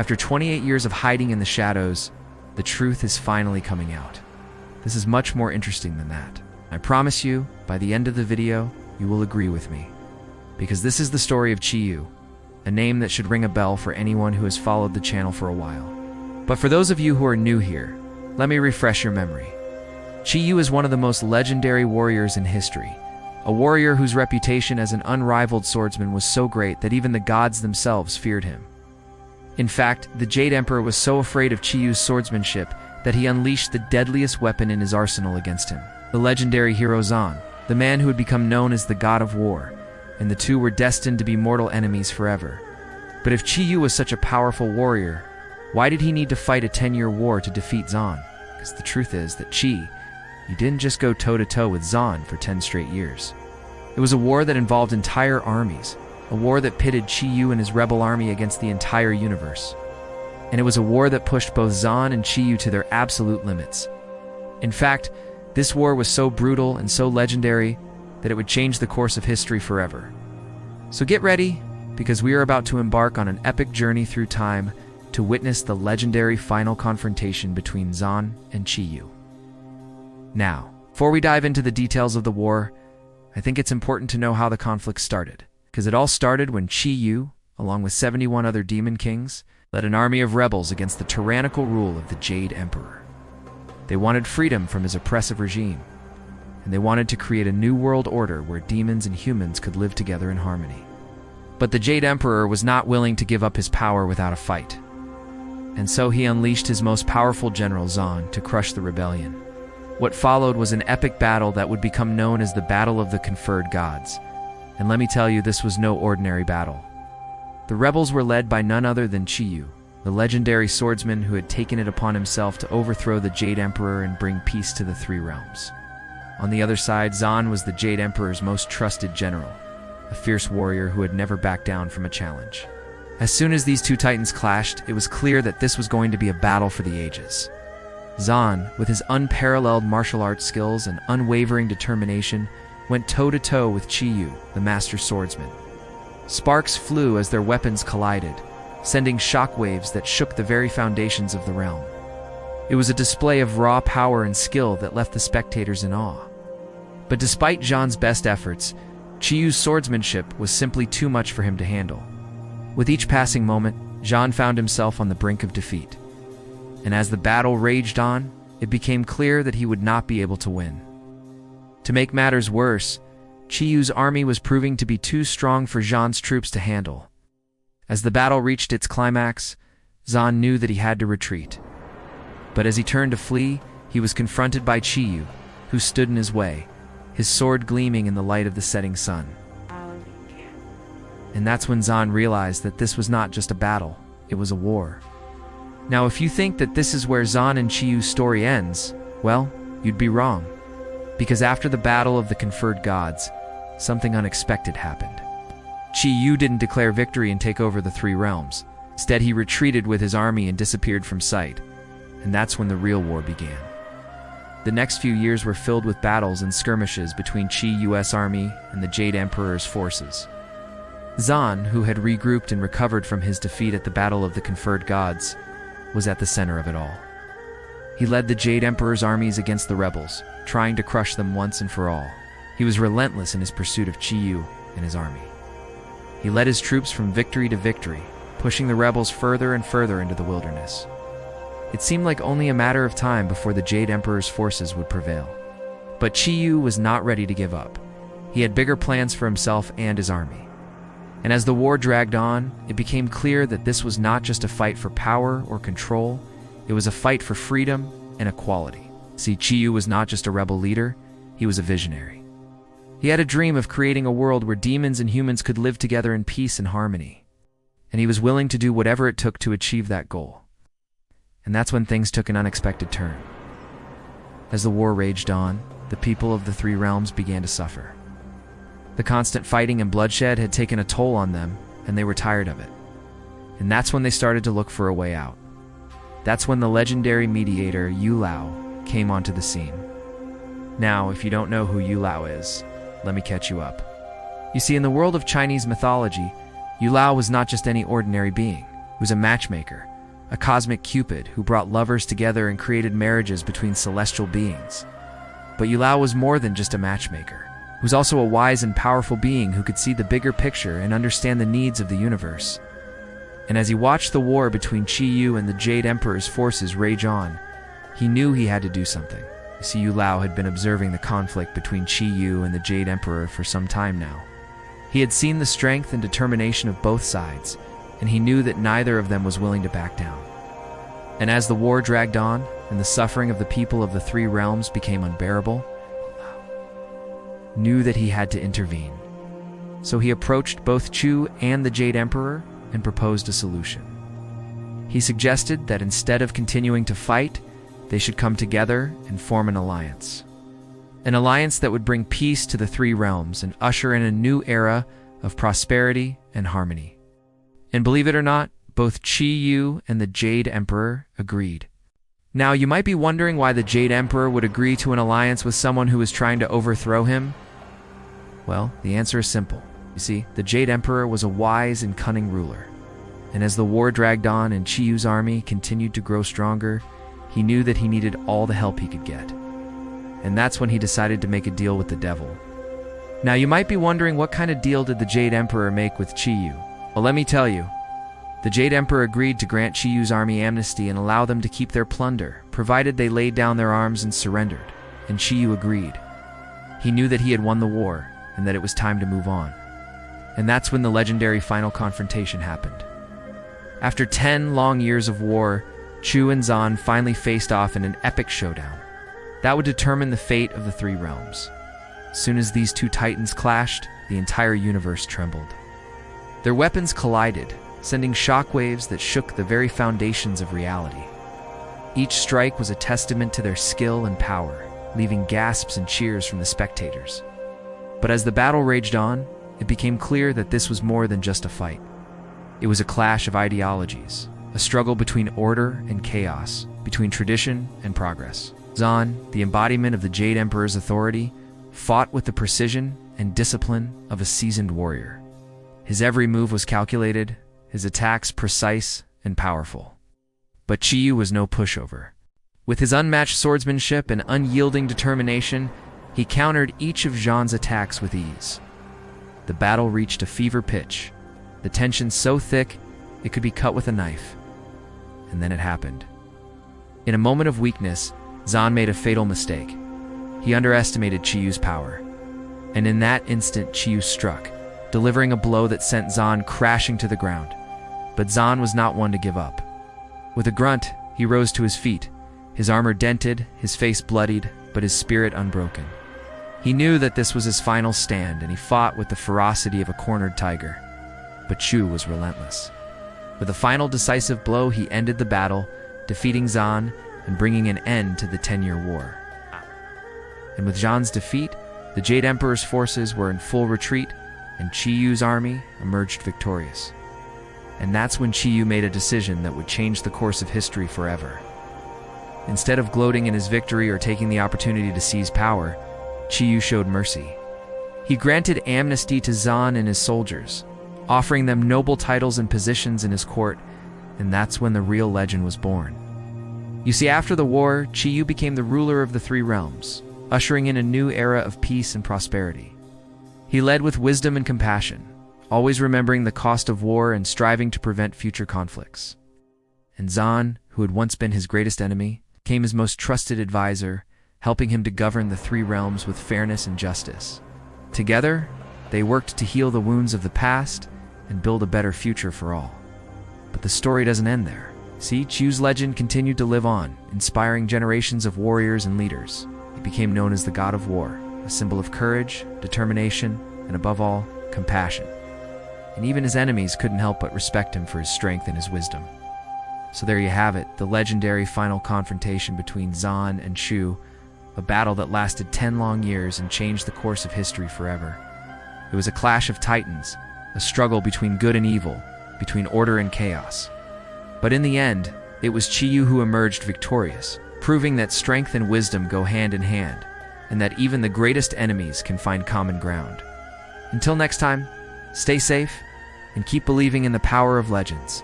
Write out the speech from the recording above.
After 28 years of hiding in the shadows, the truth is finally coming out. This is much more interesting than that. I promise you, by the end of the video, you will agree with me. Because this is the story of xyoo, a name that should ring a bell for anyone who has followed the channel for a while. But for those of you who are new here, let me refresh your memory. Xyoo is one of the most legendary warriors in history, a warrior whose reputation as an unrivaled swordsman was so great that even the gods themselves feared him. In fact, the Jade Emperor was so afraid of xyoo's swordsmanship that he unleashed the deadliest weapon in his arsenal against him, the legendary hero Zan, the man who had become known as the God of War, and the two were destined to be mortal enemies forever. But if xyoo was such a powerful warrior, why did he need to fight a 10-year war to defeat Zan? Because the truth is that he didn't just go toe-to-toe with Zan for 10 straight years. It was a war that involved entire armies, a war that pitted xyoo and his rebel army against the entire universe. And it was a war that pushed both Zan and xyoo to their absolute limits. In fact, this war was so brutal and so legendary that it would change the course of history forever. So get ready, because we are about to embark on an epic journey through time to witness the legendary final confrontation between Zan and xyoo. Now, before we dive into the details of the war, I think it's important to know how the conflict started, because it all started when xyoo, along with 71 other demon kings, led an army of rebels against the tyrannical rule of the Jade Emperor. They wanted freedom from his oppressive regime, and they wanted to create a new world order where demons and humans could live together in harmony. But the Jade Emperor was not willing to give up his power without a fight, and so he unleashed his most powerful general Zan to crush the rebellion. What followed was an epic battle that would become known as the Battle of the Conferred Gods, and let me tell you, this was no ordinary battle. The rebels were led by none other than xyoo, the legendary swordsman who had taken it upon himself to overthrow the Jade Emperor and bring peace to the Three Realms. On the other side, Zan was the Jade Emperor's most trusted general, a fierce warrior who had never backed down from a challenge. As soon as these two titans clashed, it was clear that this was going to be a battle for the ages. Zan, with his unparalleled martial arts skills and unwavering determination, went toe-to-toe with xyoo, the master swordsman. Sparks flew as their weapons collided, sending shockwaves that shook the very foundations of the realm. It was a display of raw power and skill that left the spectators in awe. But despite Zan's best efforts, xyoo's swordsmanship was simply too much for him to handle. With each passing moment, Zan found himself on the brink of defeat. And as the battle raged on, it became clear that he would not be able to win. To make matters worse, xyoo's army was proving to be too strong for Zan's troops to handle. As the battle reached its climax, Zan knew that he had to retreat. But as he turned to flee, he was confronted by xyoo, who stood in his way, his sword gleaming in the light of the setting sun. And that's when Zan realized that this was not just a battle, it was a war. Now, if you think that this is where Zan and xyoo's story ends, well, you'd be wrong. Because after the Battle of the Conferred Gods, something unexpected happened. Xyoo didn't declare victory and take over the Three Realms. Instead, he retreated with his army and disappeared from sight. And that's when the real war began. The next few years were filled with battles and skirmishes between xyoo's army and the Jade Emperor's forces. Zan, who had regrouped and recovered from his defeat at the Battle of the Conferred Gods, was at the center of it all. He led the Jade Emperor's armies against the rebels, trying to crush them once and for all. He was relentless in his pursuit of xyoo and his army. He led his troops from victory to victory, pushing the rebels further and further into the wilderness. It seemed like only a matter of time before the Jade Emperor's forces would prevail. But xyoo was not ready to give up. He had bigger plans for himself and his army. And as the war dragged on, it became clear that this was not just a fight for power or control, it was a fight for freedom and equality. See, xyoo was not just a rebel leader, he was a visionary. He had a dream of creating a world where demons and humans could live together in peace and harmony. And he was willing to do whatever it took to achieve that goal. And that's when things took an unexpected turn. As the war raged on, the people of the Three Realms began to suffer. The constant fighting and bloodshed had taken a toll on them, and they were tired of it. And that's when they started to look for a way out. That's when the legendary mediator xyoo came onto the scene. Now, if you don't know who xyoo is, let me catch you up. You see, in the world of Chinese mythology, xyoo was not just any ordinary being. He was a matchmaker, a cosmic Cupid who brought lovers together and created marriages between celestial beings. But xyoo was more than just a matchmaker. He was also a wise and powerful being who could see the bigger picture and understand the needs of the universe. And as he watched the war between xyoo and the Jade Emperor's forces rage on, he knew he had to do something. You see, xyoo had been observing the conflict between xyoo and the Jade Emperor for some time now. He had seen the strength and determination of both sides, and he knew that neither of them was willing to back down. And as the war dragged on, and the suffering of the people of the three realms became unbearable, knew that he had to intervene. So he approached both xyoo and the Jade Emperor and proposed a solution. He suggested that instead of continuing to fight, they should come together and form an alliance. An alliance that would bring peace to the three realms and usher in a new era of prosperity and harmony. And believe it or not, both xyoo and the Jade Emperor agreed. Now, you might be wondering why the Jade Emperor would agree to an alliance with someone who was trying to overthrow him. Well, the answer is simple. You see, the Jade Emperor was a wise and cunning ruler. And as the war dragged on and xyoo's army continued to grow stronger, he knew that he needed all the help he could get. And that's when he decided to make a deal with the devil. Now, you might be wondering, what kind of deal did the Jade Emperor make with xyoo? Well, let me tell you. The Jade Emperor agreed to grant xyoo's army amnesty and allow them to keep their plunder, provided they laid down their arms and surrendered, and xyoo agreed. He knew that he had won the war, and that it was time to move on. And that's when the legendary final confrontation happened. After 10 long years of war, xyoo and Zaan finally faced off in an epic showdown. That would determine the fate of the three realms. As soon as these two titans clashed, the entire universe trembled. Their weapons collided, sending shockwaves that shook the very foundations of reality. Each strike was a testament to their skill and power, leaving gasps and cheers from the spectators. But as the battle raged on, it became clear that this was more than just a fight. It was a clash of ideologies, a struggle between order and chaos, between tradition and progress. Zaan, the embodiment of the Jade Emperor's authority, fought with the precision and discipline of a seasoned warrior. His every move was calculated, his attacks precise and powerful. But xyoo was no pushover. With his unmatched swordsmanship and unyielding determination, he countered each of Zaan's attacks with ease. The battle reached a fever pitch, the tension so thick it could be cut with a knife. And then it happened. In a moment of weakness, Zaan made a fatal mistake. He underestimated xyoo's power. And in that instant, xyoo struck, delivering a blow that sent Zaan crashing to the ground. But Zaan was not one to give up. With a grunt, he rose to his feet, his armor dented, his face bloodied, but his spirit unbroken. He knew that this was his final stand, and he fought with the ferocity of a cornered tiger. But xyoo was relentless. With a final decisive blow, he ended the battle, defeating Zaan and bringing an end to the 10-year war. And with Zaan's defeat, the Jade Emperor's forces were in full retreat, and xyoo's army emerged victorious. And that's when xyoo made a decision that would change the course of history forever. Instead of gloating in his victory or taking the opportunity to seize power, xyoo showed mercy. He granted amnesty to Zaan and his soldiers, offering them noble titles and positions in his court, and that's when the real legend was born. You see, after the war, xyoo became the ruler of the three realms, ushering in a new era of peace and prosperity. He led with wisdom and compassion, always remembering the cost of war and striving to prevent future conflicts. And Zaan, who had once been his greatest enemy, became his most trusted advisor, helping him to govern the three realms with fairness and justice. Together, they worked to heal the wounds of the past and build a better future for all. But the story doesn't end there. See, xyoo's legend continued to live on, inspiring generations of warriors and leaders. He became known as the God of War, a symbol of courage, determination, and above all, compassion. And even his enemies couldn't help but respect him for his strength and his wisdom. So there you have it, the legendary final confrontation between Zaan and xyoo, a battle that lasted 10 long years and changed the course of history forever. It was a clash of titans, a struggle between good and evil, between order and chaos. But in the end, it was xyoo who emerged victorious, proving that strength and wisdom go hand in hand, and that even the greatest enemies can find common ground. Until next time, stay safe and keep believing in the power of legends.